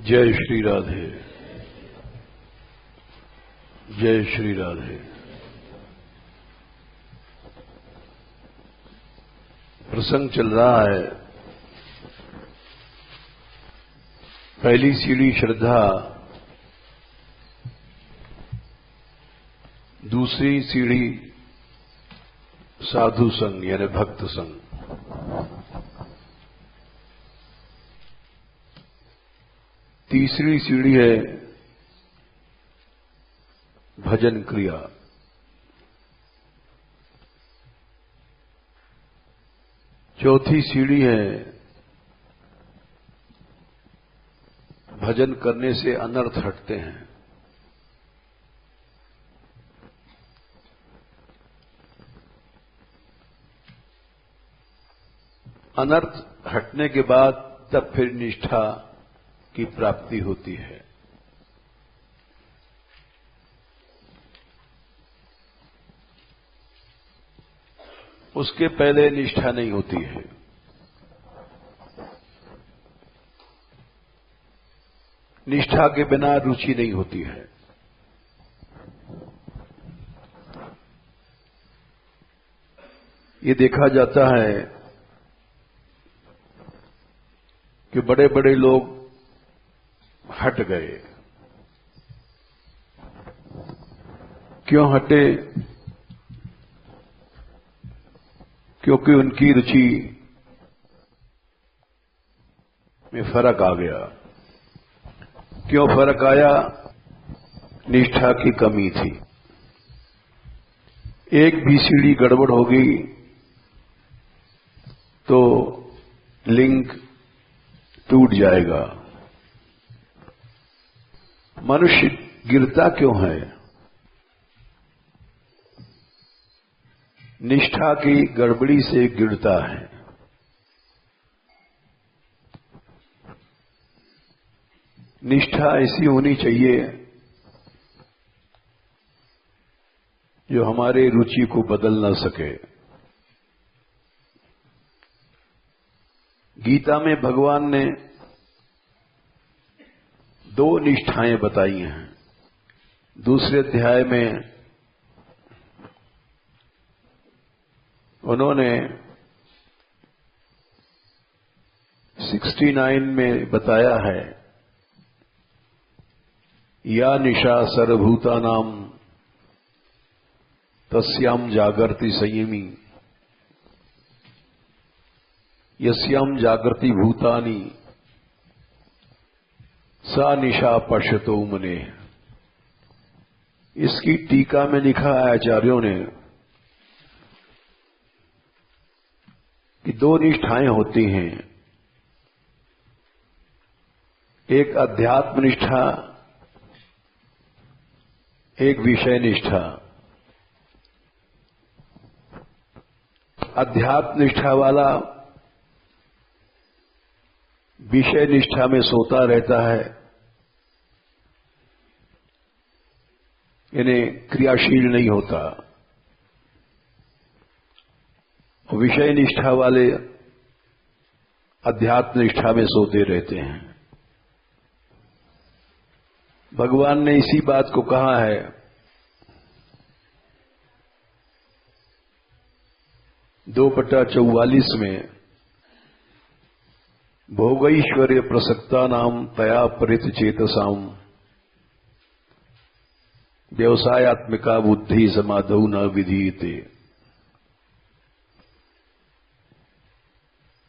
जय श्री राधे, जय श्री राधे। प्रसंग चल रहा है। पहली सीढ़ी श्रद्धा, दूसरी सीढ़ी साधु संग यानी भक्त संग, तीसरी सीढ़ी है भजन क्रिया, चौथी सीढ़ी है भजन करने से अनर्थ हटते हैं। अनर्थ हटने के बाद तब फिर निष्ठा की प्राप्ति होती है। उसके पहले निष्ठा नहीं होती है। निष्ठा के बिना रुचि नहीं होती है। ये देखा जाता है कि बड़े बड़े लोग हट गए। क्यों हटे? क्योंकि उनकी रुचि में फर्क आ गया। क्यों फर्क आया? निष्ठा की कमी थी। एक भी सीढ़ी गड़बड़ होगी तो लिंक टूट जाएगा। मनुष्य गिरता क्यों है? निष्ठा की गड़बड़ी से गिरता है। निष्ठा ऐसी होनी चाहिए जो हमारे रुचि को बदल न सके। गीता में भगवान ने दो निष्ठाएं बताई हैं। दूसरे अध्याय में उन्होंने 69 में बताया है, या निशा सर्वभूतानां तस्याम जागर्ति संयमी, यस्याम जागृति भूतानि सा निशा पश्यतो मुनेः। इसकी टीका में लिखा है आचार्यों ने कि दो निष्ठाएं होती हैं, एक अध्यात्म निष्ठा, एक विषय निष्ठा। अध्यात्म निष्ठा वाला विषय निष्ठा में सोता रहता है, यानी क्रियाशील नहीं होता। विषय निष्ठा वाले अध्यात्म निष्ठा में सोते रहते हैं। भगवान ने इसी बात को कहा है, 2/44 में, भोगैश्वर्य प्रसक्ता नाम तया परित चेतसाम व्यवसायात्मिका बुद्धि समाधौ न विधीयते।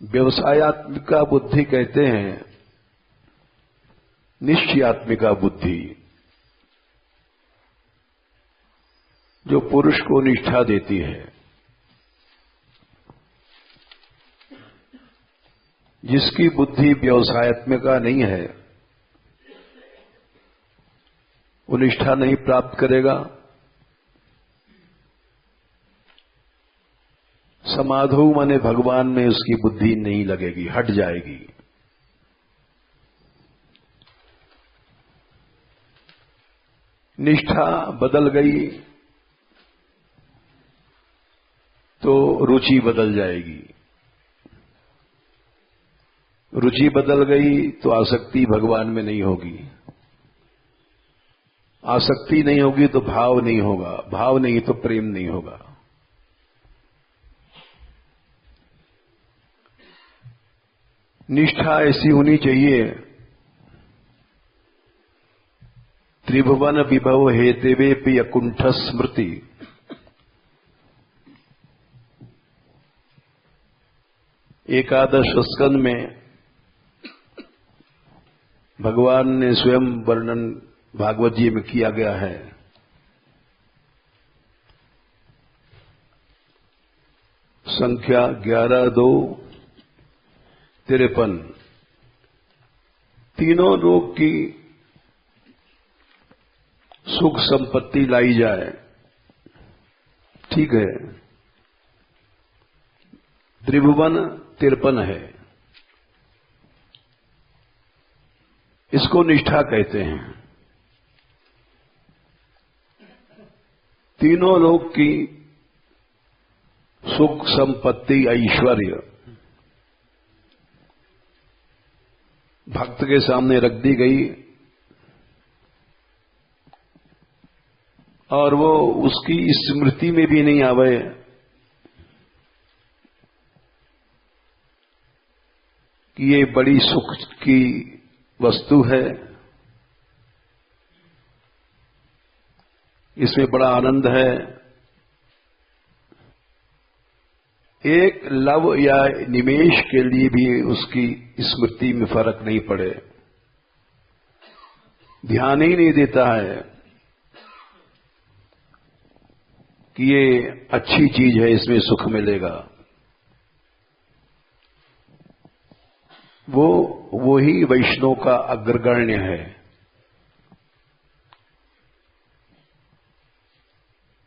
व्यवसायात्मिका बुद्धि कहते हैं निश्चयात्मिका बुद्धि, जो पुरुष को निष्ठा देती है। जिसकी बुद्धि व्यवसायात्मिका नहीं है वो निष्ठा नहीं प्राप्त करेगा। समाधौ माने भगवान में उसकी बुद्धि नहीं लगेगी, हट जाएगी। निष्ठा बदल गई तो रुचि बदल जाएगी। रुचि बदल गई तो आसक्ति भगवान में नहीं होगी, आसक्ति नहीं होगी तो भाव नहीं होगा, भाव नहीं तो प्रेम नहीं होगा। निष्ठा ऐसी होनी चाहिए, त्रिभुवन विभव हेतेवेपि अकुंठ स्मृति। एकादश स्कंद में भगवान ने स्वयं वर्णन भागवत जी में किया गया है। संख्या 11:2-53। तीनों लोक की सुख संपत्ति लाई जाए, ठीक है, त्रिभुवन 53 है, इसको निष्ठा कहते हैं। तीनों लोक की सुख संपत्ति ऐश्वर्य भक्त के सामने रख दी गई और वो उसकी स्मृति में भी नहीं आवे कि ये बड़ी सुख की वस्तु है, इसमें बड़ा आनंद है। एक लव या निमेश के लिए भी उसकी स्मृति में फर्क नहीं पड़े, ध्यान ही नहीं देता है कि ये अच्छी चीज है, इसमें सुख मिलेगा। वो ही वैष्णव का अग्रगण्य है।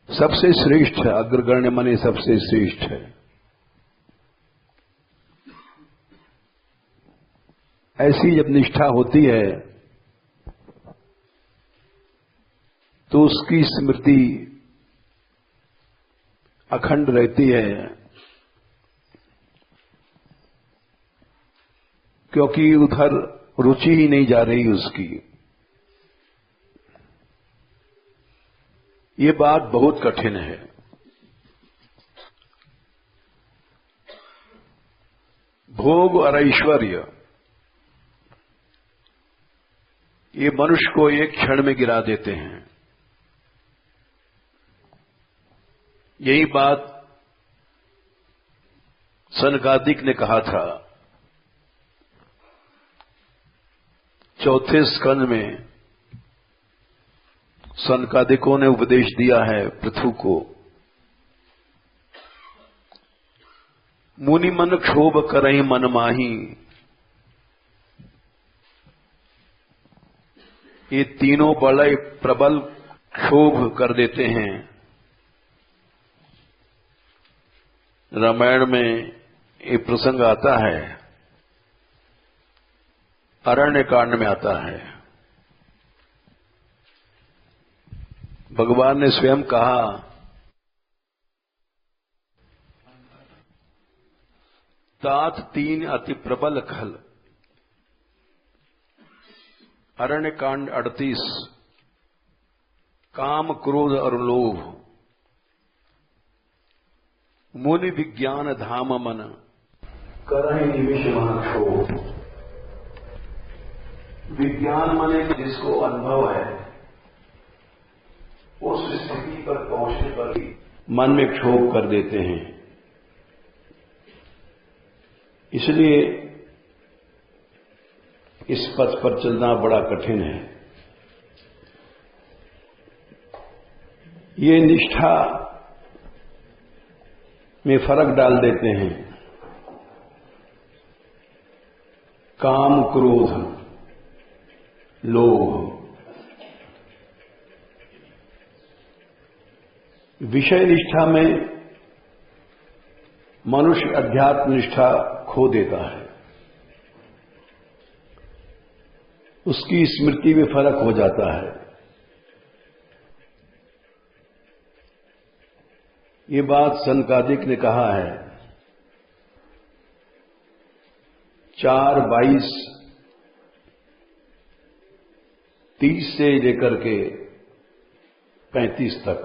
सबसे श्रेष्ठ है, अग्रगण्य माने सबसे श्रेष्ठ है। ऐसी जब निष्ठा होती है तो उसकी स्मृति अखंड रहती है, क्योंकि उधर रुचि ही नहीं जा रही उसकी। ये बात बहुत कठिन है। भोग और ऐश्वर्य ये मनुष्य को एक क्षण में गिरा देते हैं। यही बात सनकादिक ने कहा था। चौथे स्कंद में सनकादिकों ने उपदेश दिया है पृथु को, मुनि मन क्षोभ करहि मन माही। ये तीनों बड़े प्रबल क्षोभ कर देते हैं। रामायण में ये प्रसंग आता है, अरण्य कांड में आता है। भगवान ने स्वयं कहा, तात तीन अति प्रबल खल। अरण्य कांड 38। काम, क्रोध और लोभ, मुनि विज्ञान धाम मन, करहि निमिष मन क्षोभ। विज्ञान माने जिसको अनुभव है, उस स्थिति पर पहुंचने पर भी मन में क्षोभ कर देते हैं। इसलिए इस पथ पर चलना बड़ा कठिन है। ये निष्ठा में फर्क डाल देते हैं। काम, क्रोध, लोभ, विषय निष्ठा में मनुष्य अध्यात्म निष्ठा खो देता है, उसकी स्मृति में फर्क हो जाता है। ये बात सनकादिक ने कहा है। 4/22/30 से लेकर के 35 तक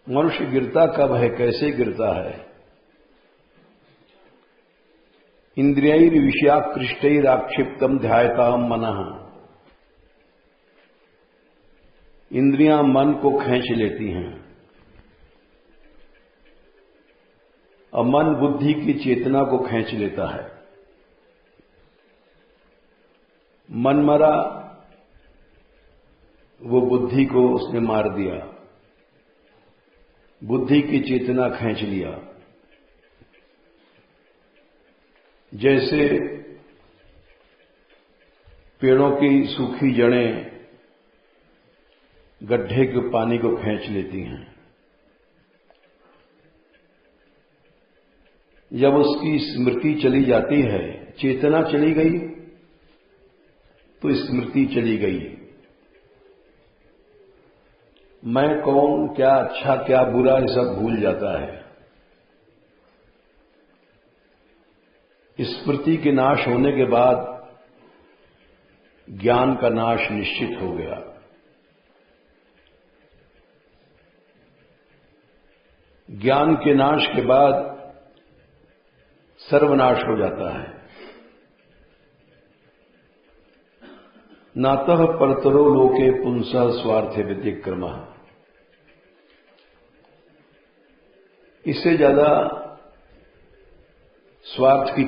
मनुष्य गिरता कब है, कैसे गिरता है? इंद्रियैर विषयाकृष्टैराक्षिप्तम ध्यायताम मनः। इंद्रियां मन को खींच लेती हैं और मन बुद्धि की चेतना को खींच लेता है। मन मरा, वो बुद्धि को उसने मार दिया, बुद्धि की चेतना खींच लिया। जैसे पेड़ों की सूखी जड़ें गड्ढे के पानी को खींच लेती हैं, जब उसकी स्मृति चली जाती है, चेतना चली गई तो स्मृति चली गई। मैं कौन, क्या अच्छा क्या बुरा, ये सब भूल जाता है। स्मृति के नाश होने के बाद ज्ञान का नाश निश्चित हो गया। ज्ञान के नाश के बाद सर्वनाश हो जाता है। नातः परतरो लोके पुंसः स्वार्थे व्यतिक्रमः। इससे ज्यादा स्वार्थ की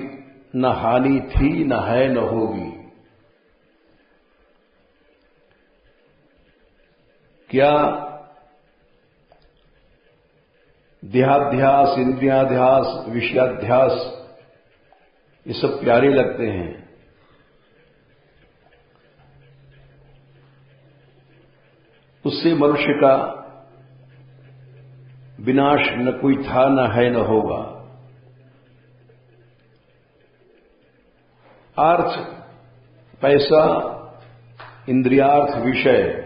न हानि थी, न है, न होगी। क्या देहाध्यास, इंद्रियाध्यास, विषयाध्यास ये सब प्यारे लगते हैं? उससे मनुष्य का विनाश न कोई था, न है, न होगा। अर्थ, पैसा, इंद्रियार्थ, विषय,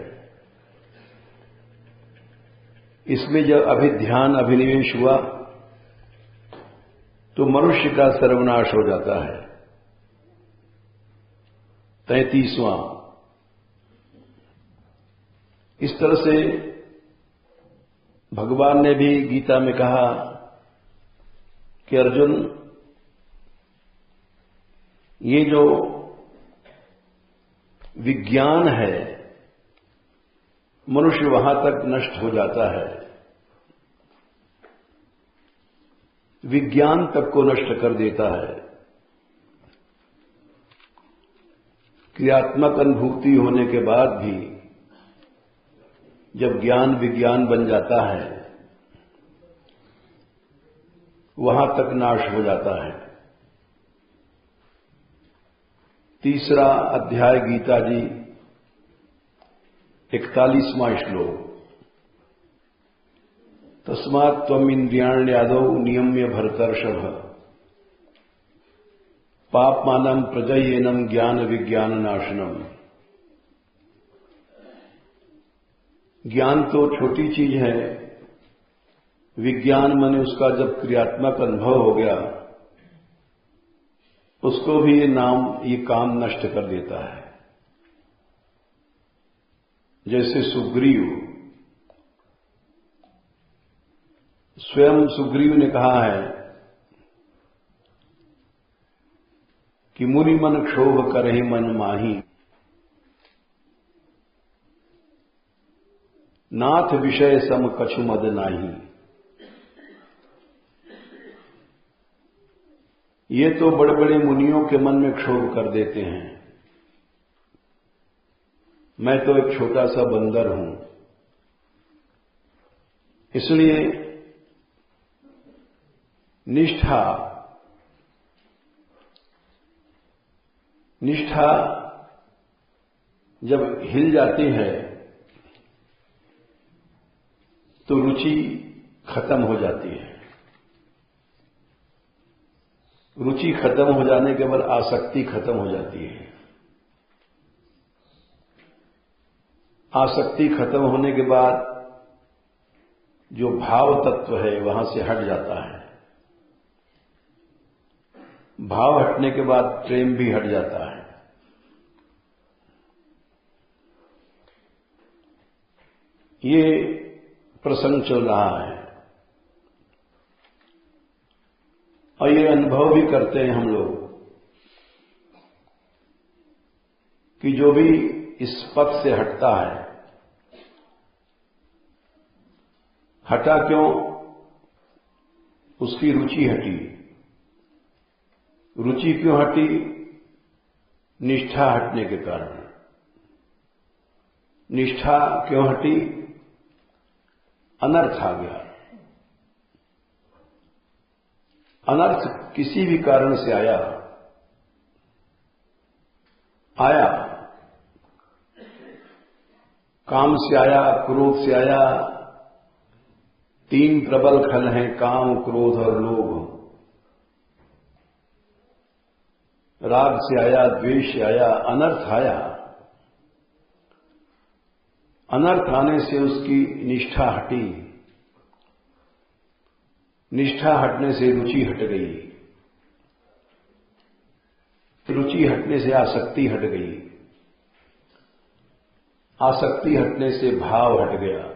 इसमें जब अभिध्यान, अभिनिवेश हुआ तो मनुष्य का सर्वनाश हो जाता है। 33वां। इस तरह से भगवान ने भी गीता में कहा कि अर्जुन, ये जो विज्ञान है, मनुष्य वहां तक नष्ट हो जाता है, विज्ञान तक को नष्ट कर देता है। क्रियात्मक अनुभूति होने के बाद भी जब ज्ञान विज्ञान बन जाता है, वहां तक नाश हो जाता है। 3रा अध्याय गीता जी 41वां श्लोक। तस्मात् त्वम् इंद्रियाण्यादौ नियम्य भरतर्षभ पापमानं प्रजयेनं ज्ञान विज्ञान नाशनम। ज्ञान तो छोटी चीज है, विज्ञान माने उसका जब क्रियात्मक अनुभव हो गया, उसको भी ये काम नष्ट कर देता है। जैसे सुग्रीव, स्वयं सुग्रीव ने कहा है कि मुनि मन क्षोभ करहि मन माही, नाथ विषय सम कछु मद नाही। ये तो बड़े बड़े मुनियों के मन में क्षोभ कर देते हैं, मैं तो एक छोटा सा बंदर हूं। इसलिए निष्ठा जब हिल जाती है तो रुचि खत्म हो जाती है। रुचि खत्म हो जाने के बाद आसक्ति खत्म हो जाती है। आसक्ति खत्म होने के बाद जो भाव तत्व है वहां से हट जाता है। भाव हटने के बाद प्रेम भी हट जाता है। ये प्रसंग चल रहा है और ये अनुभव भी करते हैं हम लोग कि जो भी इस पथ से हटता है, हटा क्यों? उसकी रुचि हटी। रुचि क्यों हटी? निष्ठा हटने के कारण। निष्ठा क्यों हटी? अनर्थ आ गया। अनर्थ किसी भी कारण से आया, काम से आया, क्रोध से आया। तीन प्रबल खल हैं, काम, क्रोध और लोभ। राग से आया, द्वेष से आया, अनर्थ आया। अनर्थ आने से उसकी निष्ठा हटी। निष्ठा हटने से रुचि हट गई। रुचि हटने से आसक्ति हट गई। आसक्ति हटने से भाव हट गया।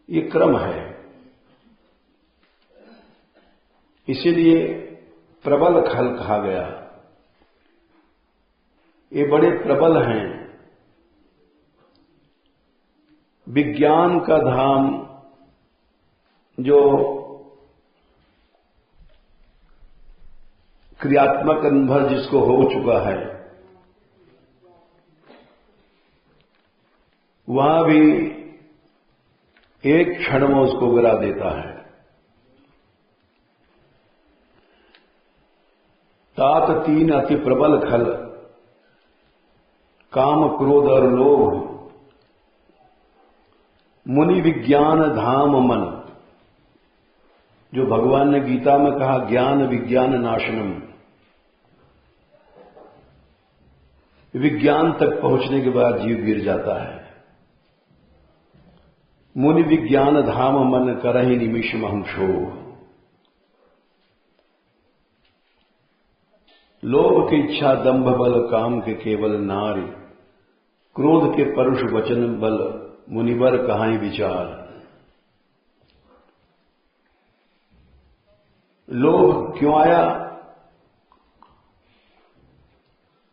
ये क्रम है। इसीलिए प्रबल खल कहा गया। ये बड़े प्रबल हैं। विज्ञान का धाम जो क्रियात्मक अनुभव जिसको हो चुका है, वहां भी एक क्षण में उसको गिरा देता है। तात तीन अति प्रबल खल, काम, क्रोध और लोभ। मुनि विज्ञान धाम मन, जो भगवान ने गीता में कहा ज्ञान विज्ञान नाशनम। विज्ञान तक पहुंचने के बाद जीव गिर जाता है। मुनि विज्ञान धाम मन करहि निमिष महं क्षोभ। लोभ की इच्छा, दंभ बल, काम के केवल नारी। क्रोध के परुष वचन बल, मुनिवर कहां विचार। लोभ क्यों आया?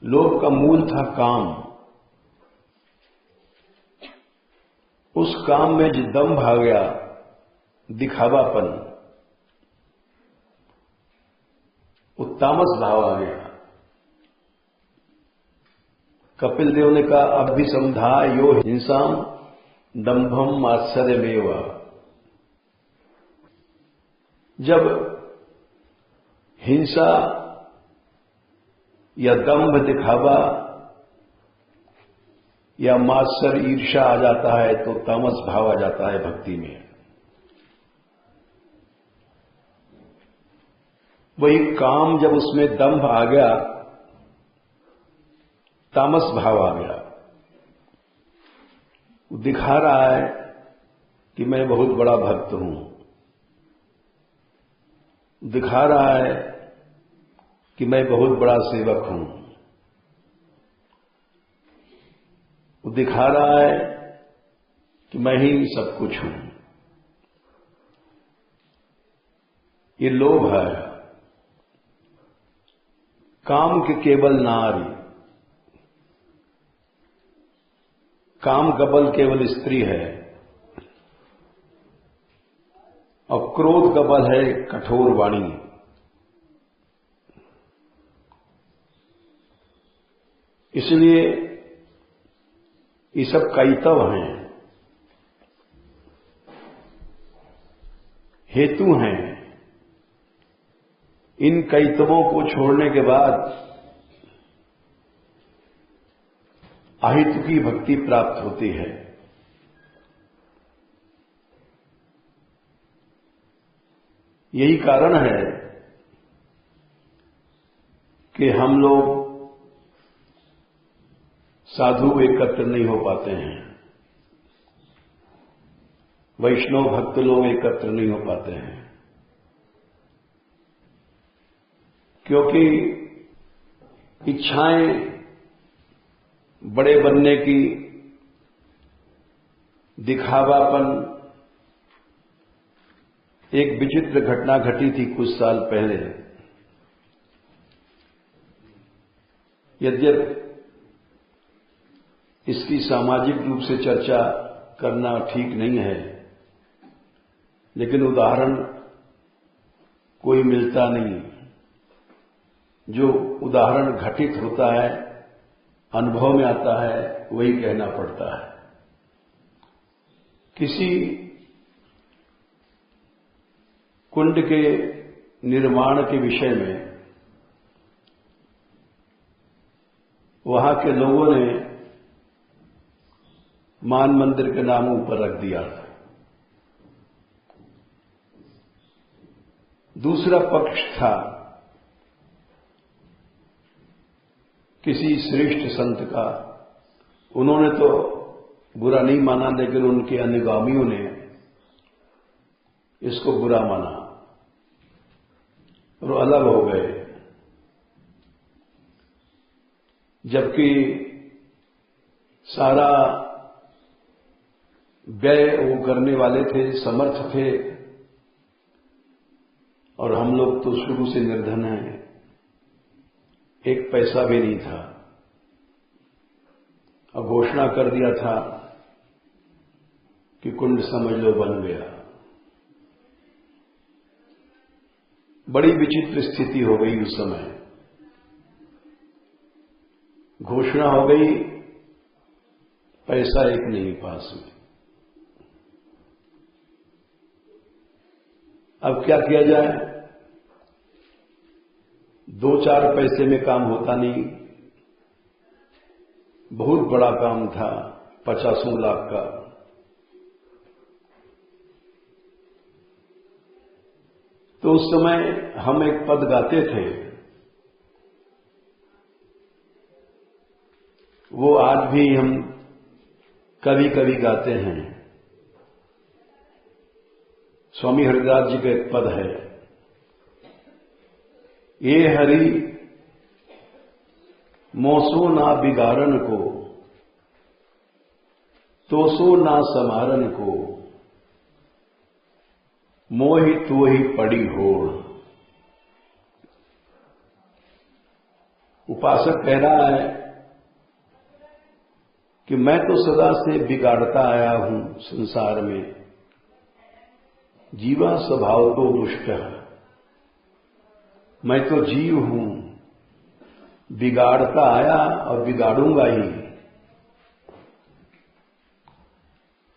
लोभ का मूल था काम। उस काम में जो दंभ आ गया, दिखावापन, वो तामस भाव आ गया। कपिल देव ने कहा अभिसंधा यो हिंसाम दंभम आश्चर्यमेव। जब हिंसा या दंभ, दिखावा या मात्सर, ईर्ष्या आ जाता है तो तामस भाव आ जाता है भक्ति में। वही काम जब उसमें दंभ आ गया, तामस भाव आ गया। वो दिखा रहा है कि मैं बहुत बड़ा भक्त हूं। दिखा रहा है कि मैं बहुत बड़ा सेवक हूं। वो दिखा रहा है कि मैं ही सब कुछ हूं। ये लोभ है। काम के केवल नारी, काम कबल केवल स्त्री है और क्रोध कबल है कठोर वाणी। इसलिए ये सब कैतव हैं, हेतु हैं। इन कैतवों को छोड़ने के बाद अहितु की भक्ति प्राप्त होती है। यही कारण है कि हम लोग साधु एकत्र नहीं हो पाते हैं, वैष्णव भक्त लोग एकत्र नहीं हो पाते हैं। क्योंकि इच्छाएं बड़े बनने की, दिखावापन। एक विचित्र घटना घटी थी कुछ साल पहले। यद्यप इसकी सामाजिक रूप से चर्चा करना ठीक नहीं है, लेकिन उदाहरण कोई मिलता नहीं। जो उदाहरण घटित होता है, अनुभव में आता है, वही कहना पड़ता है। किसी कुंड के निर्माण के विषय में वहां के लोगों ने मान मंदिर के नाम ऊपर रख दिया था। दूसरा पक्ष था किसी श्रेष्ठ संत का। उन्होंने तो बुरा नहीं माना, लेकिन उनके अनुगामियों ने इसको बुरा माना और अलग हो गए। जबकि सारा व्यय वो करने वाले थे, समर्थ थे, और हम लोग तो शुरू से निर्धन हैं, एक पैसा भी नहीं था। और घोषणा कर दिया था कि कुंड समझ लो बन गया। बड़ी विचित्र स्थिति हो गई उस समय। घोषणा हो गई, पैसा एक नहीं पास में। अब क्या किया जाए? 2-4 पैसे में काम होता नहीं। बहुत बड़ा काम था, 50 लाख का। तो उस समय हम एक पद गाते थे, वो आज भी हम कभी कभी गाते हैं। स्वामी हरिदास जी का एक पद है, ये हरि मोसो ना बिगाड़न को, तोसो ना समारन को, मोहि तो ही पड़ी होड़। उपासक कह रहा है कि मैं तो सदा से बिगाड़ता आया हूं संसार में, जीवा स्वभाव तो दुष्ट है। मैं तो जीव हूं, बिगाड़ता आया और बिगाड़ूंगा ही।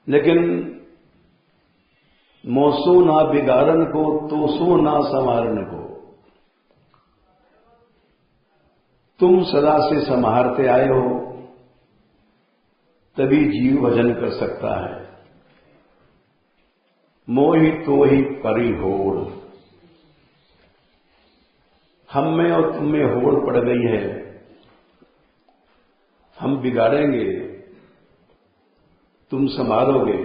लेकिन मोसो ना बिगाड़न को, तोसो ना संवारन को, तुम सदा से संहारते आए हो, तभी जीव भजन कर सकता है। मोहि तो ही परी होड़। हम में और तुम में होड़ पड़ गई है, हम बिगाड़ेंगे, तुम संभालोगे।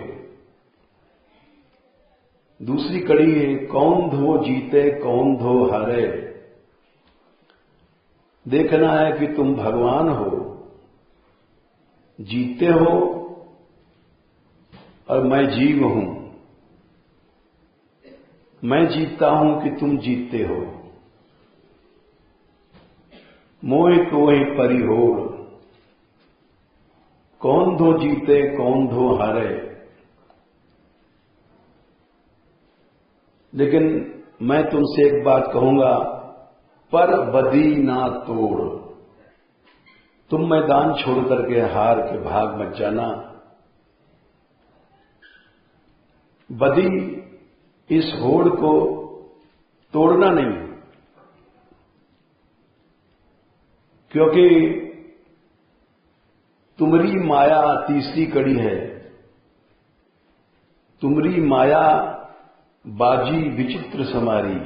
दूसरी कड़ी है, कौन धो जीते कौन धो हारे। देखना है कि तुम भगवान हो, जीते हो, और मैं जीव हूं। मैं जीतता हूं कि तुम जीतते हो। मोहि तो ही परी होड़। कौन धो जीते कौन धो हारे। लेकिन मैं तुमसे एक बात कहूंगा, पर बदी ना तोड़। तुम मैदान छोड़ करके हार के भाग मत जाना। बदी इस होड़ को तोड़ना नहीं, क्योंकि तुम्हारी माया तीसरी कड़ी है। तुम्हारी माया बाजी विचित्र समारी।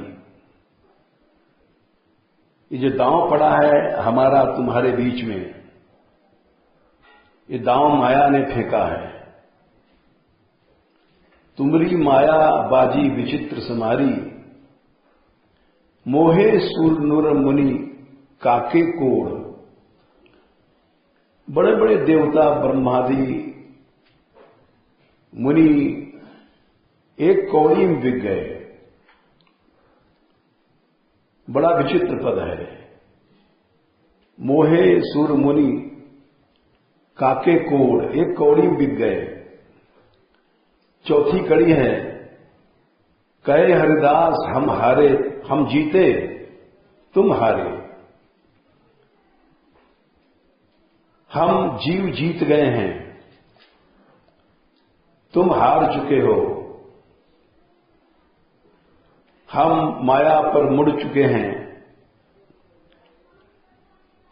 ये जो दांव पड़ा है हमारा तुम्हारे बीच में, ये दांव माया ने फेंका है। तुम्हारी माया बाजी विचित्र समारी, मोहे सुर नूर मुनि काके कोड़। बड़े बड़े देवता ब्रह्मादि मुनि एक कौड़ी में बिक गए। बड़ा विचित्र पद है। मोहे सुर मुनि काके कोड़, एक कौड़ी में बिक गए। चौथी कड़ी है, कहे हरिदास हम हारे, हम जीते तुम हारे। हम जीव जीत गए हैं, तुम हार चुके हो। हम माया पर मुड़ चुके हैं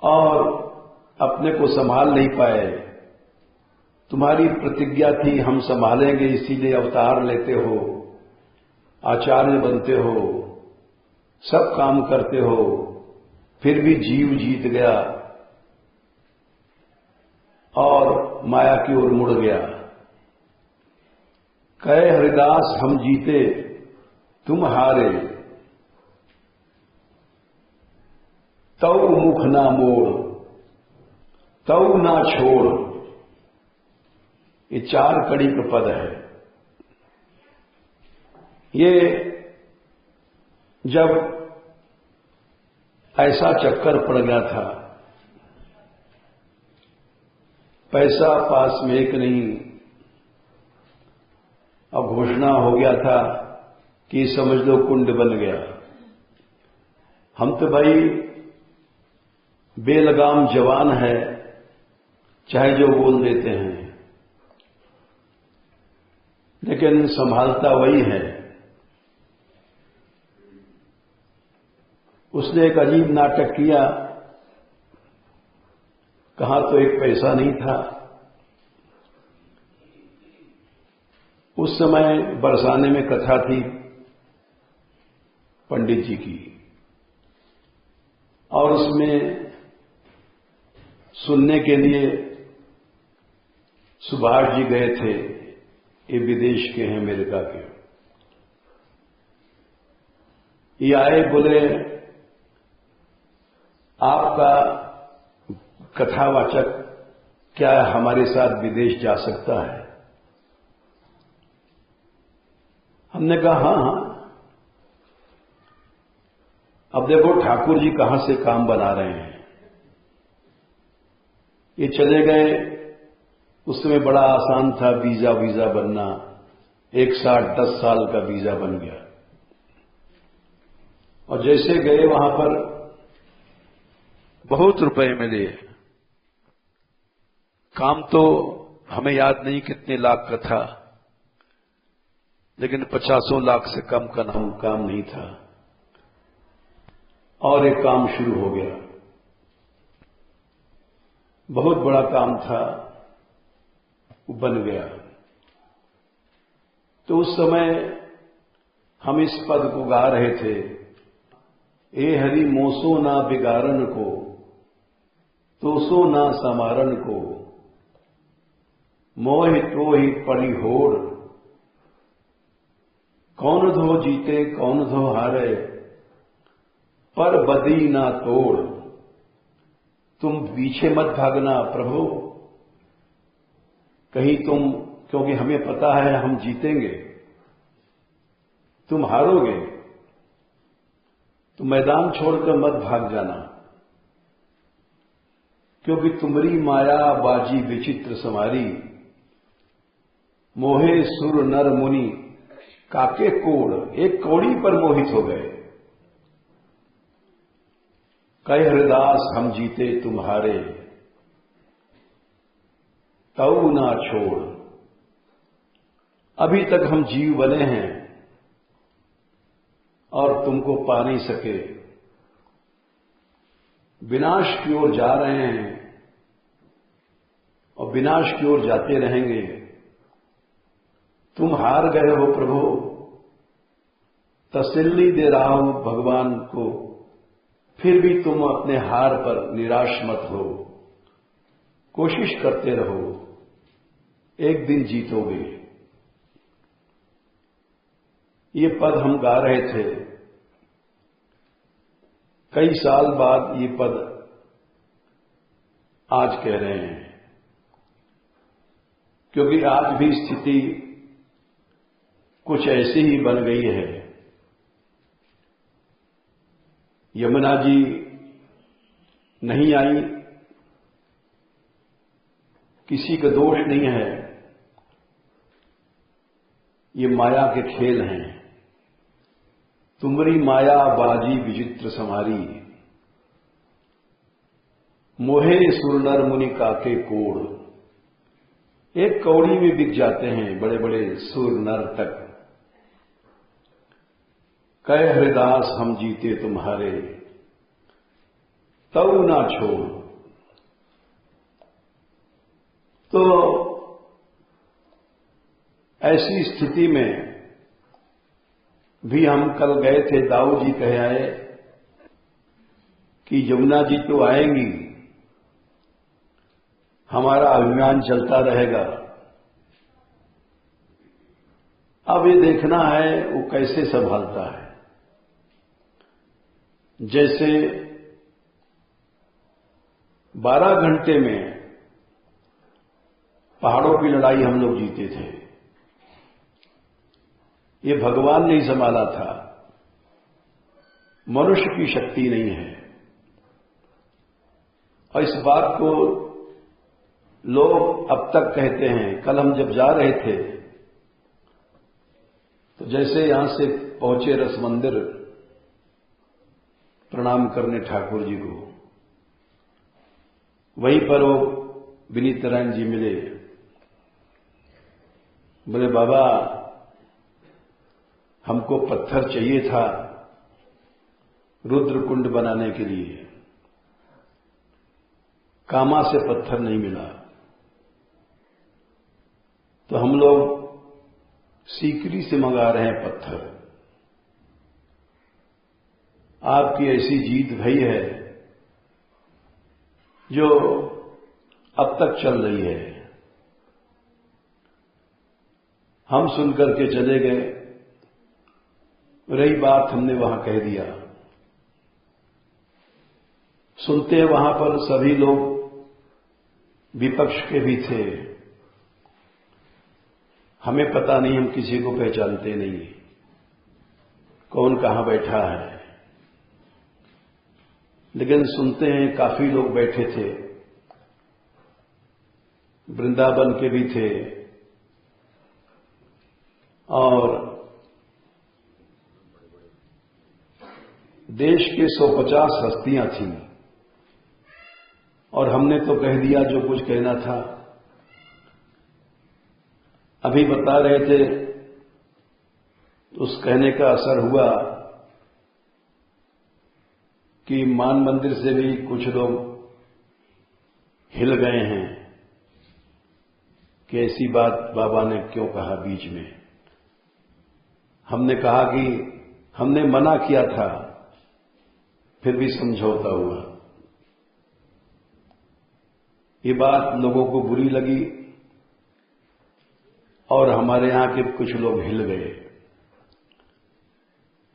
और अपने को संभाल नहीं पाए। तुम्हारी प्रतिज्ञा थी हम संभालेंगे, इसीलिए अवतार लेते हो, आचार्य बनते हो, सब काम करते हो, फिर भी जीव जीत गया और माया की ओर मुड़ गया। कहे हरिदास हम जीते तुम हारे, तऊ मुख ना मोड़, तऊ ना छोड़। ये 4 कड़ी का पद है। ये जब ऐसा चक्कर पड़ गया था, पैसा पास में एक नहीं, अब घोषणा हो गया था कि समझ लो कुंड बन गया। हम तो भाई बेलगाम जवान है, चाहे जो बोल देते हैं, लेकिन संभालता वही है। उसने एक अजीब नाटक किया। कहा तो एक पैसा नहीं था। उस समय बरसाने में कथा थी पंडित जी की, और उसमें सुनने के लिए सुभाष जी गए थे। ये विदेश के हैं, अमेरिका के। ये आए, बोले आपका कथावाचक क्या हमारे साथ विदेश जा सकता है? हमने कहा हाँ। अब देखो ठाकुर जी कहां से काम बना रहे हैं। ये चले गए। उस समय बड़ा आसान था वीजा बनना। एक साथ 10 साल का वीजा बन गया। और जैसे गए वहां पर बहुत रुपए मिले। काम तो हमें याद नहीं कितने लाख का था, लेकिन 50 लाख से कम का काम नहीं था। और एक काम शुरू हो गया। बहुत बड़ा काम था, वो बन गया। तो उस समय हम इस पद को गा रहे थे, ए हरि मोसो ना बिगारन को, तोसो ना समारन को, मोहि तो ही पड़ी होड़। कौन धो जीते कौन धो हारे, पर बदी ना तोड़। तुम पीछे मत भागना प्रभु, कहीं तुम, क्योंकि हमें पता है हम जीतेंगे, तुम हारोगे, तो मैदान छोड़कर मत भाग जाना, क्योंकि तुम्हारी माया बाजी विचित्र समारी। मोहे सुर नर मुनि काके कोड़, एक कौड़ी पर मोहित हो गए। कहे हरिदास हम जीते तुम हारे, तऊ ना छोड़। अभी तक हम जीव बने हैं और तुमको पा नहीं सके। विनाश की ओर जा रहे हैं और विनाश की ओर जाते रहेंगे। तुम हार गए हो प्रभु, तसल्ली दे रहा हूं भगवान को, फिर भी तुम अपने हार पर निराश मत हो, कोशिश करते रहो, एक दिन जीतोगे। ये पद हम गा रहे थे। कई साल बाद ये पद आज कह रहे हैं, क्योंकि आज भी स्थिति कुछ ऐसी ही बन गई है। यमुना जी नहीं आई, किसी का दोष नहीं है, ये माया के खेल हैं। तुमरी माया बाजी विचित्र समारी, मोहे सुरनर मुनि काके कोड़। एक कौड़ी में बिक जाते हैं बड़े बड़े सुर नर तक। कह हरिदास हम जीते तुम्हारे, तऊ ना छोड़। तो ऐसी स्थिति में भी हम कल गए थे, दाऊ जी कह आए कि यमुना जी तो आएंगी, हमारा अभिमान चलता रहेगा। अब ये देखना है वो कैसे संभालता है। जैसे 12 घंटे में पहाड़ों की लड़ाई हम लोग जीते थे, ये भगवान ने ही संभाला था, मनुष्य की शक्ति नहीं है। और इस बात को लोग अब तक कहते हैं। कल हम जब जा रहे थे तो जैसे यहां से पहुंचे रस मंदिर प्रणाम करने ठाकुर जी को, वहीं पर वो विनीत नारायण जी मिले। बोले बाबा हमको पत्थर चाहिए था रुद्र कुंड बनाने के लिए, कामा से पत्थर नहीं मिला, तो हम लोग सीकरी से मंगा रहे हैं पत्थर। आपकी ऐसी जीत भई है जो अब तक चल रही है। हम सुनकर के चले गए, रही बात हमने वहां कह दिया। सुनते वहां पर सभी लोग विपक्ष के भी थे। हमें पता नहीं, हम किसी को पहचानते नहीं, कौन कहां बैठा है, लेकिन सुनते हैं काफी लोग बैठे थे। वृंदावन के भी थे और देश के 150 हस्तियां थीं, और हमने तो कह दिया जो कुछ कहना था। अभी बता रहे थे, उस कहने का असर हुआ कि मान मंदिर से भी कुछ लोग हिल गए हैं कि ऐसी बात बाबा ने क्यों कहा बीच में। हमने कहा कि हमने मना किया था, फिर भी समझौता हुआ। ये बात लोगों को बुरी लगी और हमारे यहां के कुछ लोग हिल गए।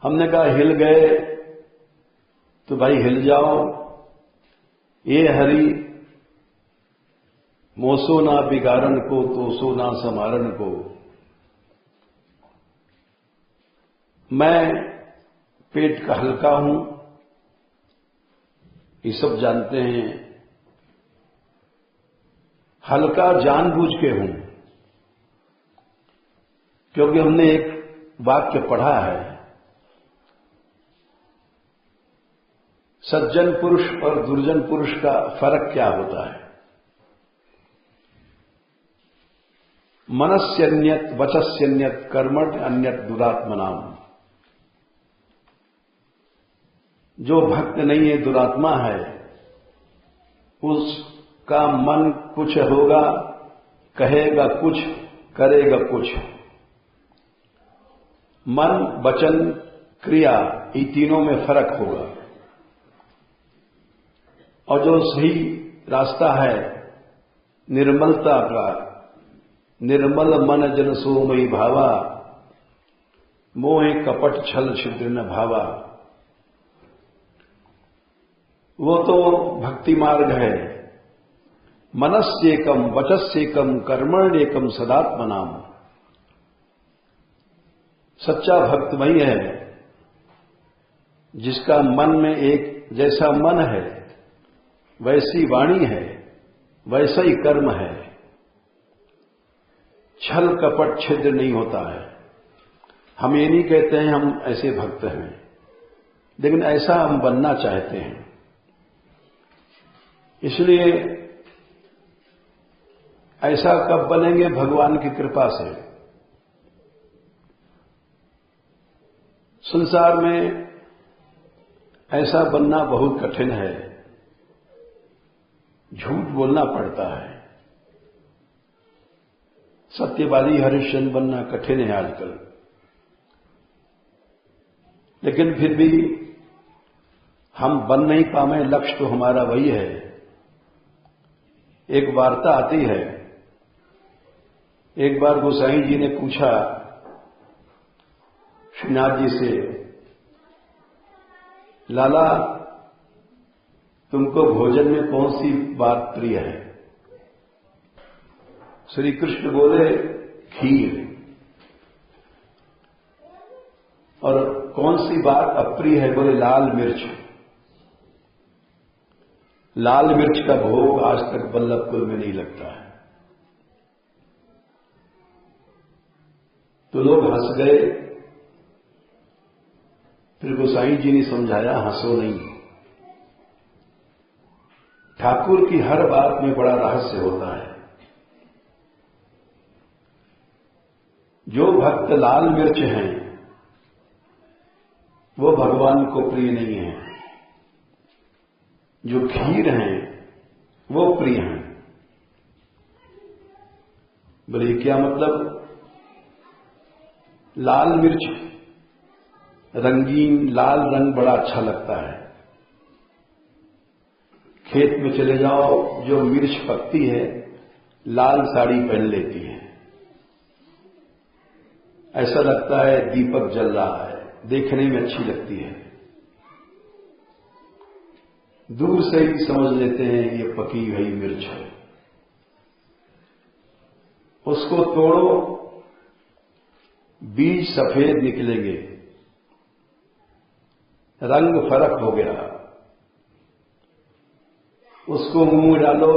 हमने कहा हिल गए तो भाई हिल जाओ, ये हरि मोसो ना बिगाड़न को तो सो ना समारन को। मैं पेट का हल्का हूं, ये सब जानते हैं। हल्का जानबूझ के हूं, क्योंकि हमने एक वाक्य पढ़ा है, सज्जन पुरुष और दुर्जन पुरुष का फर्क क्या होता है। मनस्यन्यत वचस्यन्यत कर्मण अन्यत दुरात्मनाम। जो भक्त नहीं है, दुरात्मा है, उसका मन कुछ होगा, कहेगा कुछ, करेगा कुछ। मन, वचन, क्रिया, ये तीनों में फर्क होगा। और जो सही रास्ता है निर्मलता का, निर्मल मन जन सोमयी भावा, मोहे कपट छल छिद्र न भावा। वो तो भक्ति मार्ग है। मनस्येकम वचस्येकम कर्मण्येकम सदात्मनाम। सच्चा भक्त वही है जिसका मन में एक जैसा मन है, वैसी वाणी है, वैसा ही कर्म है। छल कपट छिद्र नहीं होता है। हम ये नहीं कहते हैं हम ऐसे भक्त हैं, लेकिन ऐसा हम बनना चाहते हैं। इसलिए ऐसा कब बनेंगे? भगवान की कृपा से। संसार में ऐसा बनना बहुत कठिन है। झूठ बोलना पड़ता है। सत्यवादी हरिश्चंद्र बनना कठिन है आजकल। लेकिन फिर भी हम बन नहीं पाए। लक्ष्य तो हमारा वही है। एक वार्ता आती है। एक बार गोसाई जी ने पूछा श्रीनाथ जी से, लाला तुमको भोजन में कौन सी बात प्रिय है? श्री कृष्ण बोले खीर। और कौन सी बात अप्रिय है? बोले लाल मिर्च। लाल मिर्च का भोग आज तक बल्लभपुर में नहीं लगता है। तो लोग हंस गए। फिर गोसाई जी ने समझाया, हंसो नहीं। ठाकुर की हर बात में बड़ा रहस्य होता है। जो भक्त लाल मिर्च हैं वो भगवान को प्रिय नहीं है। जो खीर हैं वो प्रिय हैं। बोले क्या मतलब? लाल मिर्च रंगीन लाल रंग बड़ा अच्छा लगता है। खेत में चले जाओ, जो मिर्च पकती है लाल साड़ी पहन लेती है। ऐसा लगता है दीपक जल रहा है, देखने में अच्छी लगती है। दूर से ही समझ लेते हैं ये पकी हुई मिर्च है। उसको तोड़ो, बीज सफेद निकलेंगे, रंग फर्क हो गया। उसको मुंह में डालो,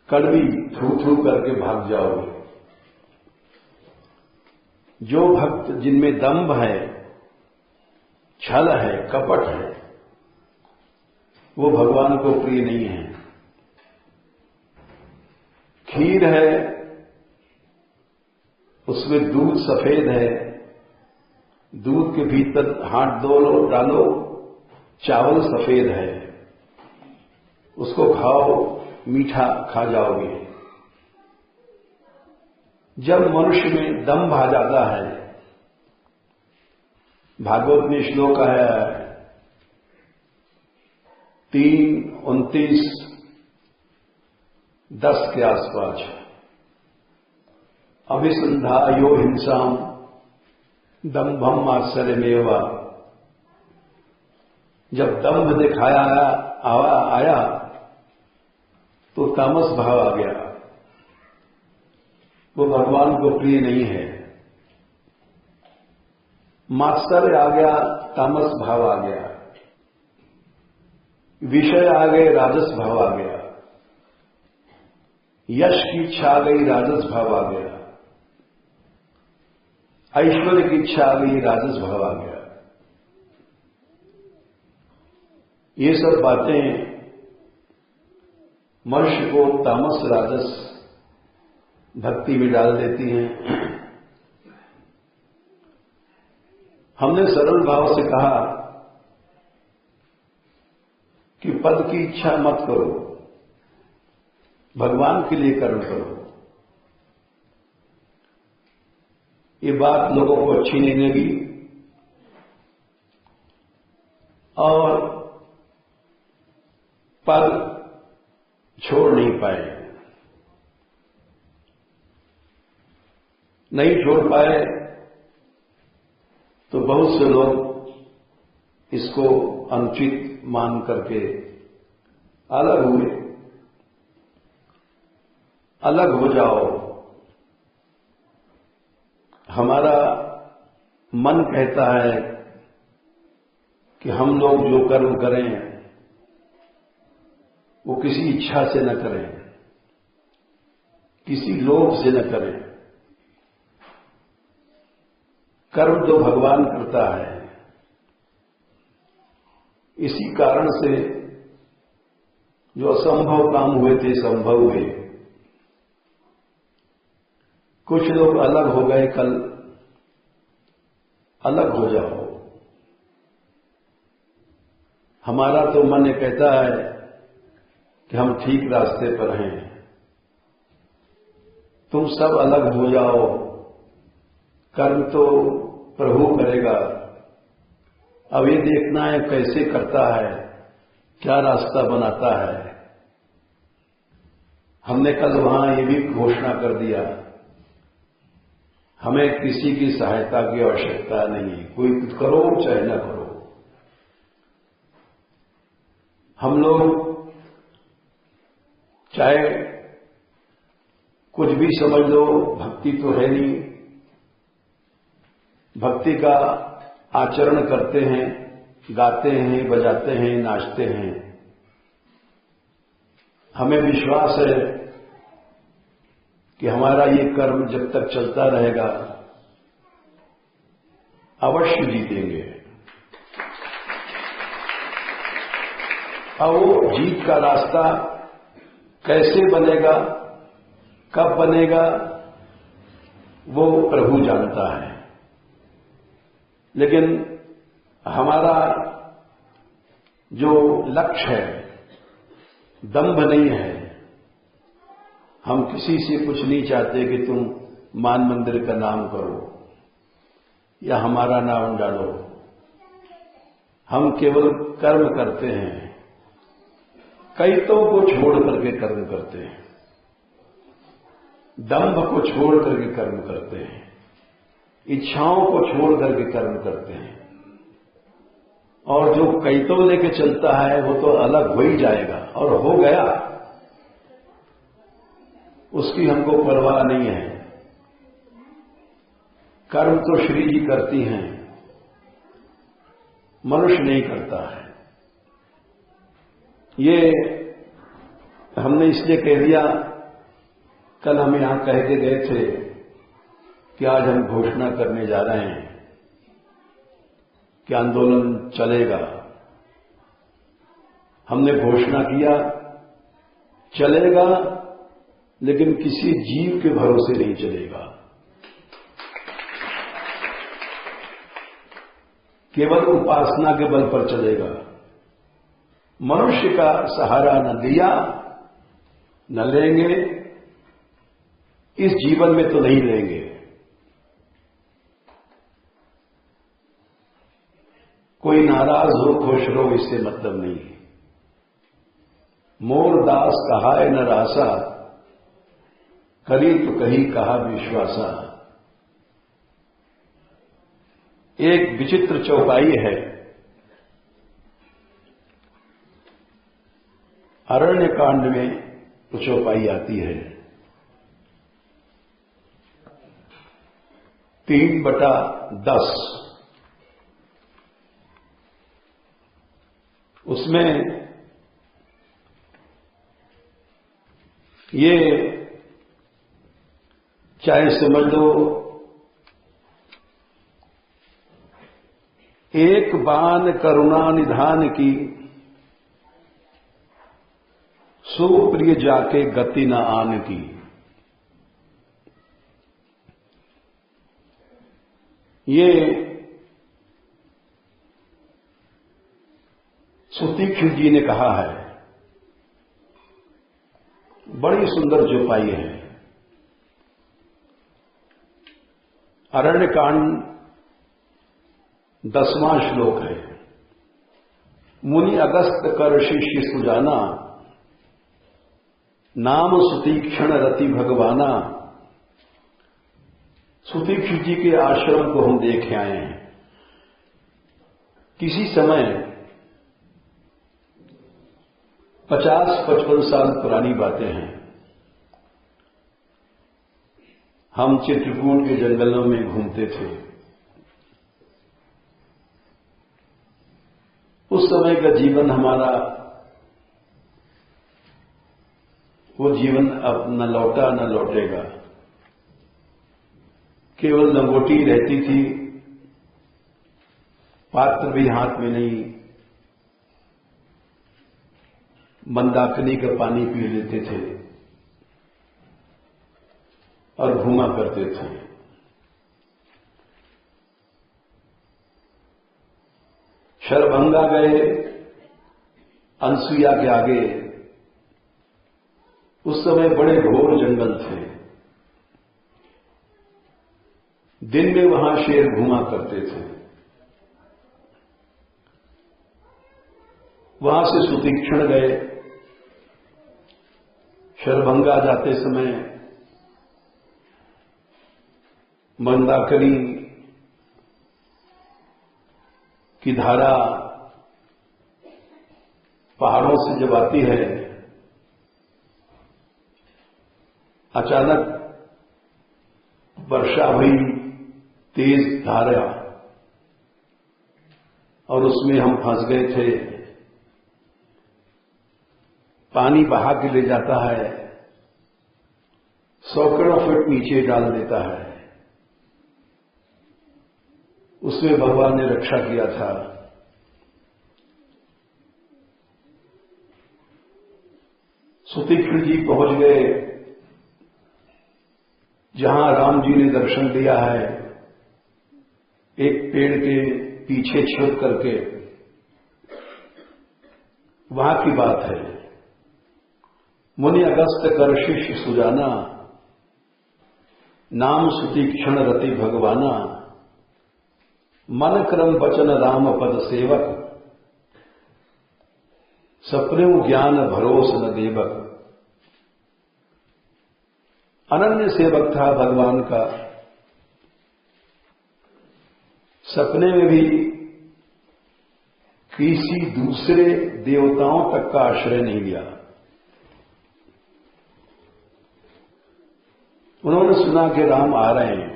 कड़वी थू थू करके भाग जाओगे। जो भक्त जिनमें दंभ है, छल है, कपट है, वो भगवान को प्रिय नहीं है। खीर है, उसमें दूध सफेद है, दूध के भीतर हाथ डालो, चावल सफेद है, उसको खाओ, मीठा खा जाओगे। जब मनुष्य में दंभ आ जाता है, भागवत में श्लोक है 3:29-10 के आसपास, अभिसंधायो हिंसाम दंभम आश्चर्यमेवा। जब दंभ दिखाया आया तो तामस भाव आ गया। वो भगवान को प्रिय नहीं है। मात्सर्य आ गया, तामस भाव आ गया। विषय आ गए, राजस भाव आ गया। यश की इच्छा आ गई, राजस भाव आ गया। ऐश्वर्य की इच्छा आ गई, राजस भाव आ गया। ये सब बातें मनुष्य को तामस राजस भक्ति में डाल देती हैं। हमने सरल भाव से कहा कि पद की इच्छा मत करो, भगवान के लिए कर्म करो। ये बात लोगों को अच्छी नहीं लगी और पद छोड़ नहीं पाए। नहीं छोड़ पाए तो बहुत से लोग इसको अनुचित मान करके अलग हुए। अलग हो जाओ। हमारा मन कहता है कि हम लोग जो कर्म करें वो किसी इच्छा से न करें, किसी लोभ से न करें। कर्म तो भगवान करता है। इसी कारण से जो असंभव काम हुए थे संभव हुए। कुछ लोग अलग हो गए, कल अलग हो जाओ। हमारा तो मन ये कहता है कि हम ठीक रास्ते पर हैं, तुम सब अलग हो जाओ। कर्म तो प्रभु करेगा, अब ये देखना है कैसे करता है, क्या रास्ता बनाता है। हमने कल वहां ये भी घोषणा कर दिया, हमें किसी की सहायता की आवश्यकता नहीं। कोई कुछ करो चाहे न करो, हम लोग चाहे कुछ भी समझ लो, भक्ति तो है नहीं। भक्ति का आचरण करते हैं, गाते हैं, बजाते हैं, नाचते हैं। हमें विश्वास है कि हमारा ये कर्म जब तक चलता रहेगा अवश्य जीतेंगे। अब वो जीत का रास्ता कैसे बनेगा, कब बनेगा, वो प्रभु जानता है। लेकिन हमारा जो लक्ष्य है, दंभ नहीं है। हम किसी से कुछ नहीं चाहते कि तुम मान मंदिर का नाम करो या हमारा नाम डालो। हम केवल कर्म करते हैं, कईतों को छोड़ करके कर्म करते हैं, दंभ को छोड़ करके कर्म करते हैं, इच्छाओं को छोड़ करके कर्म करते हैं। और जो कईतों लेके चलता है वो तो अलग हो ही जाएगा, और हो गया, उसकी हमको परवाह नहीं है। कर्म तो श्री जी करती हैं, मनुष्य नहीं करता है। ये हमने इसलिए कह दिया, कल हम यहां कह के गए थे कि आज हम घोषणा करने जा रहे हैं कि आंदोलन चलेगा। हमने घोषणा किया चलेगा, लेकिन किसी जीव के भरोसे नहीं चलेगा। केवल उपासना के बल पर चलेगा। मनुष्य का सहारा न लिया न लेंगे, इस जीवन में तो नहीं लेंगे। कोई नाराज हो खुश रहो, इससे मतलब नहीं। मोर दास कहाए न रासा, करी तो कही कहा विश्वासा। एक विचित्र चौपाई है, अरण्य कांड में चौपाई आती है। 3/10 उसमें ये चाहे समझ लो एक बान करुणा निधान की, सुप्रिय जाके गति न आन की। ये सुतीक्ष्ण जी ने कहा है, बड़ी सुंदर चौपाई है। अरण्य कांड 10वां श्लोक है। मुनि अगस्त कर शिष्य सुजाना, नाम सुतीक्षण रति भगवाना। सुतीक्षण जी के आश्रम को हम देख आए हैं। किसी समय 50-55 साल पुरानी बातें हैं। हम चित्रकूट के जंगलों में घूमते थे। उस समय का जीवन हमारा, वो जीवन अब न लौटा न लौटेगा। केवल लंगोटी रहती थी, पात्र भी हाथ में नहीं, मंदाकिनी का पानी पी लेते थे और घूमा करते थे। शरभंगा गए अनसुईया के आगे। उस समय बड़े घोर जंगल थे। दिन में वहां शेर घूमा करते थे। वहां से सुतीक्षण गए। शरभंगा जाते समय मंदाकिनी की धारा पहाड़ों से जब आती है, अचानक वर्षा हुई, तेज धारा, और उसमें हम फंस गए थे। पानी बहा के ले जाता है, सैकड़ों फीट नीचे डाल देता है। उसमें भगवान ने रक्षा किया था। सुतीक्षण जी पहुंच गए जहां राम जी ने दर्शन दिया है, एक पेड़ के पीछे छिप करके। वहां की बात है। मुनि अगस्त कर शिष्य सुजाना, नाम सुतीक्षण रति भगवाना, मन क्रम वचन राम पद सेवक, सपने ज्ञान भरोस न देवक। अनन्य सेवक था भगवान का। सपने में भी किसी दूसरे देवताओं तक का आश्रय नहीं लिया। उन्होंने सुना कि राम आ रहे हैं।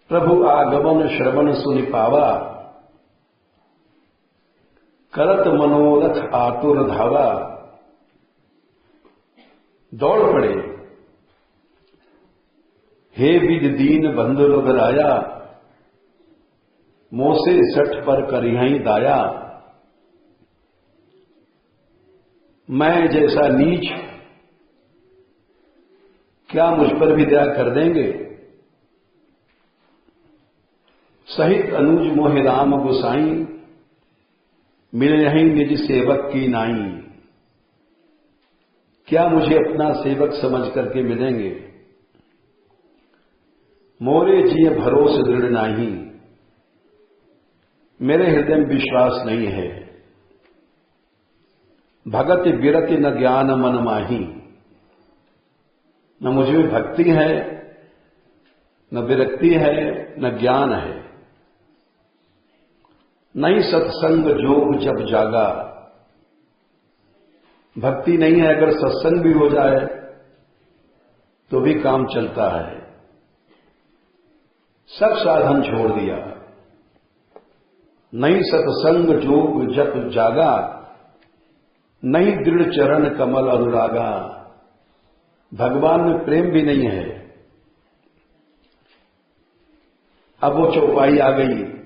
प्रभु आगमन श्रवण सुनि पावा, करत मनोरथ आतुर धावा। दौड़ पड़े, हे विद दीन बंधु रघुराया, मोसे सठ पर करिहई दाया। मैं जैसा नीच, क्या मुझ पर भी दया कर देंगे? सहित अनुज मोहि राम गोसाई, मिले यहीं निज सेवक की नाई। क्या मुझे अपना सेवक समझ करके मिलेंगे? मोरे जिय भरोस दृढ़ नाही, मेरे हृदय में विश्वास नहीं है। भगत विरति न ज्ञान मन माही, न मुझे में भक्ति है, न विरक्ति है, न ज्ञान है। नहीं सत्संग जोग जब जागा, भक्ति नहीं है। अगर सत्संग भी हो जाए तो भी काम चलता है। सब साधन छोड़ दिया। नहीं सत्संग जोग जप जागा, नहीं दृढ़ चरण कमल अनुरागा। भगवान में प्रेम भी नहीं है। अब वो चौपाई आ गई।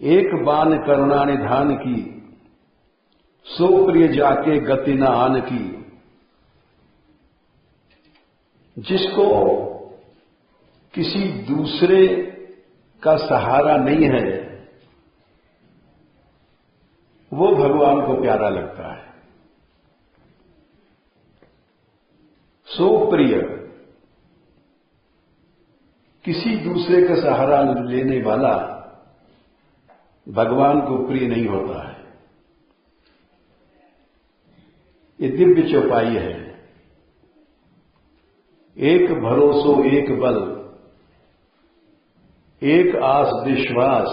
एक बान करुणा निधान की, सो प्रिय जाके गति न आन की। जिसको किसी दूसरे का सहारा नहीं है, वो भगवान को प्यारा लगता है। सो प्रिय, किसी दूसरे का सहारा लेने वाला भगवान को प्रिय नहीं होता है। ये दिव्य चौपाई है। एक भरोसो एक बल, एक आस विश्वास,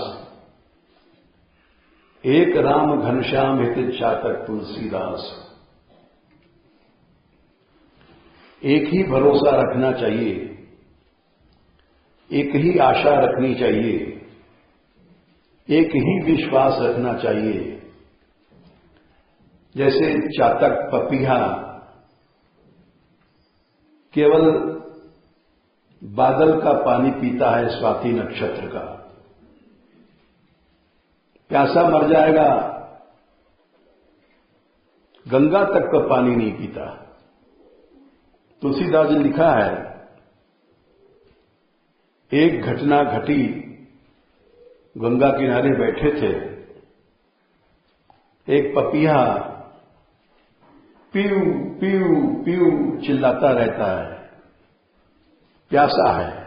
एक राम घनश्याम हित चातक तुलसीदास। एक ही भरोसा रखना चाहिए, एक ही आशा रखनी चाहिए, एक ही विश्वास रखना चाहिए। जैसे चातक पपीहा केवल बादल का पानी पीता है, स्वाति नक्षत्र का, प्यासा मर जाएगा, गंगा तक का पानी नहीं पीता। तुलसीदास जी लिखा है, एक घटना घटी, गंगा किनारे बैठे थे, एक पपीहा पीऊ पीऊ पीऊ चिल्लाता रहता है, प्यासा है।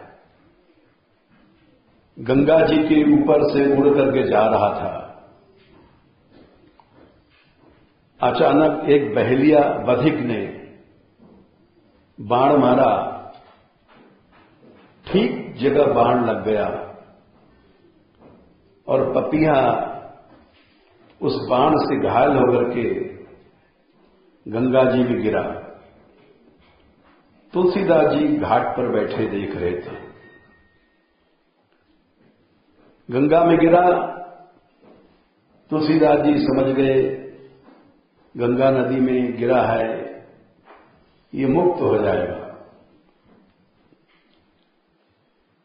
गंगा जी के ऊपर से उड़ करके जा रहा था। अचानक एक बहेलिया बधिक ने बाण मारा, ठीक जगह बाण लग गया और पपीहा उस बाण से घायल होकर के गंगा जी में गिरा। तुलसीदास जी घाट पर बैठे देख रहे थे, गंगा में गिरा। तुलसीदास जी समझ गए गंगा नदी में गिरा है, ये मुक्त हो जाएगा।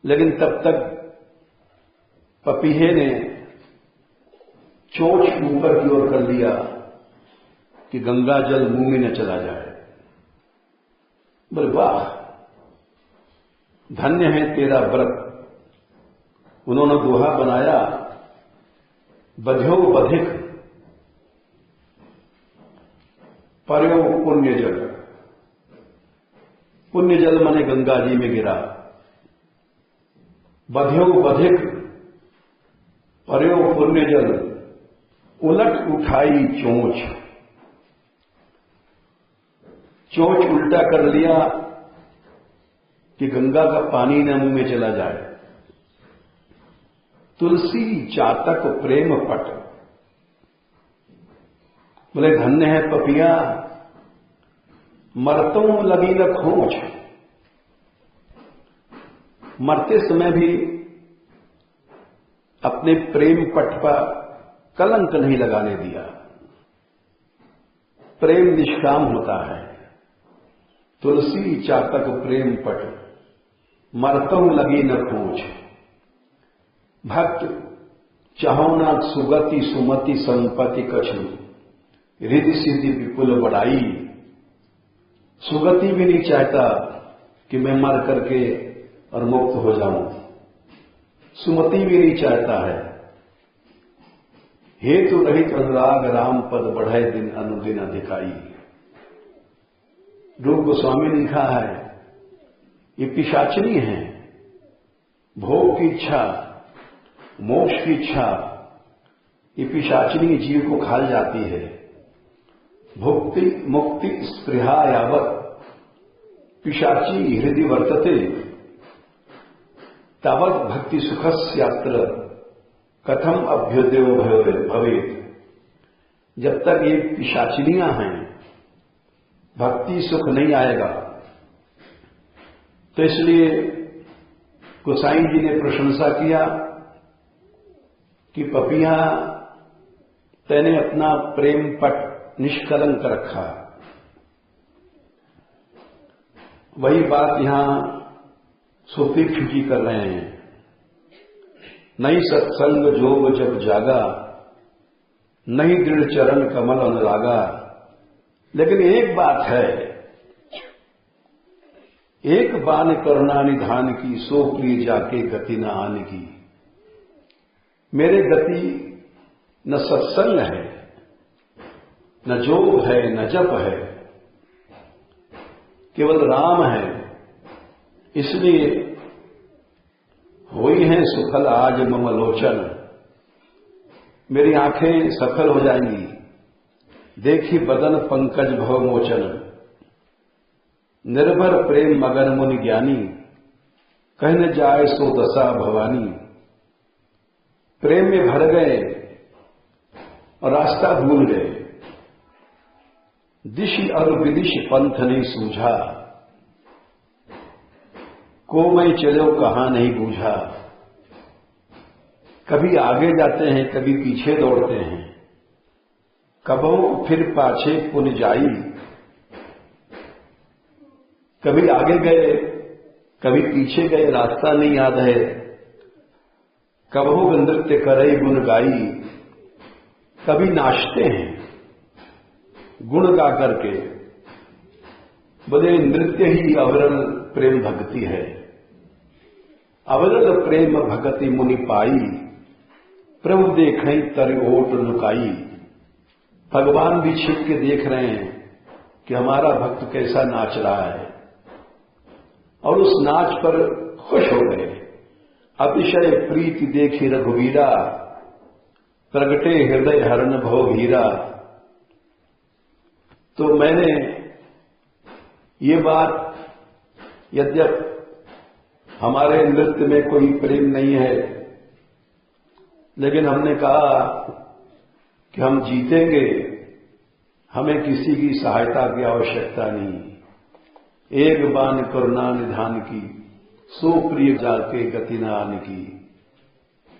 लेकिन तब तक पपीहे ने चोंच ऊपर की ओर कर लिया कि गंगा जल मुंह में न चला जाए। बोले वाह, धन्य है तेरा व्रत। उन्होंने दोहा बनाया, बध्यो बधिक पर्यो पुण्य जल। पुण्य जल माने गंगा जी में गिरा। बध्यो बधिक पर्यो पुण्य जल, उलट उठाई चोंच। चोंच उल्टा कर लिया कि गंगा का पानी न मुंह में चला जाए। तुलसी चातक प्रेम पट। बोले धन्य है पपिया, मरतों लगी न खोज। मरते समय भी अपने प्रेम पट पर कलंक नहीं लगाने दिया। प्रेम निष्काम होता है। तुलसी चातक प्रेम पट, मरतों लगी न खोज। भक्त चाहो ना सुगति सुमति संपत्ति कछु, रिद्धि सिद्धि विपुल बढ़ाई। सुगति भी नहीं चाहता कि मैं मर करके और मुक्त हो जाऊं, सुमति भी नहीं चाहता है। हेतु रहित अनुराग राम पद बढ़े दिन अनुदिन अधिकाई। रूप गोस्वामी ने लिखा है, ये पिशाचिनी है। भोग की इच्छा, मोक्ष की इच्छा, ये पिशाचिनी जीव को खा जाती है। भुक्ति मुक्ति स्पृहा यावत पिशाची हृदय वर्तते, तावत भक्ति सुखस्यात्र कथम अभ्युदयो भवेत्। जब तक ये पिशाचिनियां हैं, भक्ति सुख नहीं आएगा। तो इसलिए गोसाई जी ने प्रशंसा किया कि पपिया, तैने अपना प्रेम पट निष्कलंक रखा। वही बात यहां सूफी जी कर रहे हैं। नहीं सत्संग जोग जब जागा, नहीं दृढ़ चरण कमल अनुरागा। लेकिन एक बात है, एक बान करुणा निधान की, सो प्रिय जाके गति न आने की। मेरे गति न सत्संग है, न जोग है, न जप है, केवल राम है। इसलिए होई हैं सुफल आज मम लोचन। मेरी आंखें सफल हो जाएंगी, देखी बदन पंकज भव मोचन। निर्भर प्रेम मगन मुनि ज्ञानी, कह न जाए सो दशा भवानी। प्रेम में भर गए और रास्ता भूल गए। दिश और विदिश पंथ नहीं सूझा, को मैं चलो कहां नहीं बूझा। कभी आगे जाते हैं, कभी पीछे दौड़ते हैं, कबहू फिर पाछे पुन जाई। कभी आगे गए, कभी पीछे गए, रास्ता नहीं याद है। कबहू नृत्य करे गुण गाई, कभी नाचते हैं गुण गा करके। बोले नृत्य ही अविरल प्रेम भक्ति है। अविरल प्रेम भक्ति मुनि पाई, प्रभु देखें तर ओट लुकाई। भगवान भी छिप के देख रहे हैं कि हमारा भक्त कैसा नाच रहा है, और उस नाच पर खुश हो गए। अतिशय प्रीति देखी रघुवीरा, प्रगटे हृदय हरण भव हीरा। तो मैंने ये बात, यद्यप हमारे नृत्य में कोई प्रेम नहीं है, लेकिन हमने कहा कि हम जीतेंगे, हमें किसी की सहायता की आवश्यकता नहीं। एक बान करुणा निधान की, सो प्रिय जाके गति न आने की।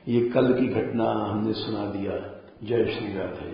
ये कल की घटना हमने सुना दिया। जय श्री राधे।